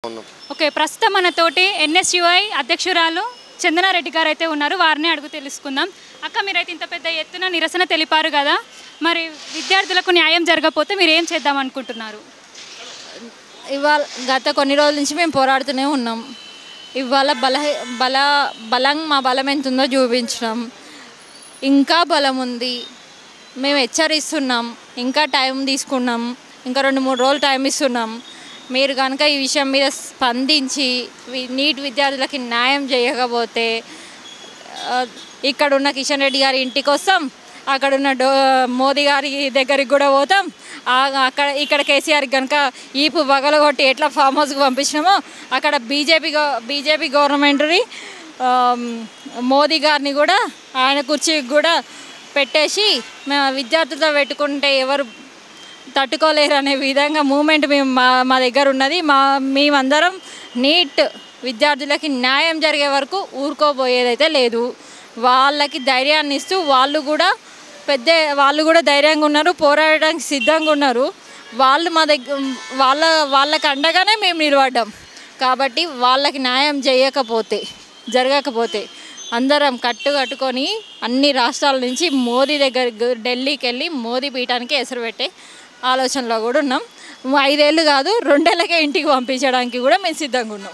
అవును. ఓకే. ప్రస్తుతం మనతోటి ఎన్ఎస్‌యుఐ అధ్యక్షురాలు చందనారెడ్డి గారైతే ఉన్నారు. వారిని అడుగు తెలుసుకుందాం. అక్క, మీరైతే ఇంత పెద్ద ఎత్తున నిరసన తెలిపారు గదా! మరి విద్యార్థులకు న్యాయం జరగకపోతే మీరేం చేద్దాం అనుకుంటున్నారు? ఇవాళ గత కొన్ని రోజుల నుంచి మేము పోరాడుతూనే ఉన్నాం. ఇవాళ బలం మా బలం ఎంత ఉందో చూపించినాం. ఇంకా బలం ఉంది. మేము హెచ్చరిస్తున్నాం. ఇంకా టైం తీసుకున్నాం. ఇంకా 2-3 రోజులు టైం ఇస్తున్నాం. మీరు కనుక ఈ విషయం మీద స్పందించి నీట్ విద్యార్థులకి న్యాయం చేయకపోతే ఇక్కడున్న కిషన్ రెడ్డి గారి ఇంటికి వస్తాం, అక్కడున్న మోదీ గారి దగ్గరికి కూడా పోతాం. ఇక్కడ కేసీఆర్కి కనుక ఈపు పగలగొట్టి ఎట్లా ఫామ్ హౌస్కి పంపించినామో అక్కడ బీజేపీ గవర్నమెంట్ని మోదీ గారిని కూడా ఆయన కుర్చీకి కూడా పెట్టేసి మేము విద్యార్థులతో పెట్టుకుంటే ఎవరు తట్టుకోలేరు అనే విధంగా మూమెంట్ మా దగ్గర ఉన్నది. మేమందరం నీట్ విద్యార్థులకి న్యాయం జరిగే వరకు ఊరుకోబోయేదైతే లేదు. వాళ్ళకి ధైర్యాన్ని ఇస్తూ వాళ్ళు కూడా ధైర్యంగా ఉన్నారు, పోరాడడానికి సిద్ధంగా ఉన్నారు. వాళ్ళు మా దగ్గర వాళ్ళకి అండగానే మేము నిలబడ్డాం. కాబట్టి వాళ్ళకి న్యాయం జరగకపోతే అందరం కట్టుకొని అన్ని రాష్ట్రాల నుంచి మోదీ ఢిల్లీకి వెళ్ళి మోదీ పీఠానికి ఎసరు పెట్టే ఆలోచనలో కూడా ఉన్నాం. 5 ఏళ్ళు కాదు, 2 ఏళ్ళకే ఇంటికి పంపించడానికి కూడా మేము సిద్ధంగా ఉన్నాం.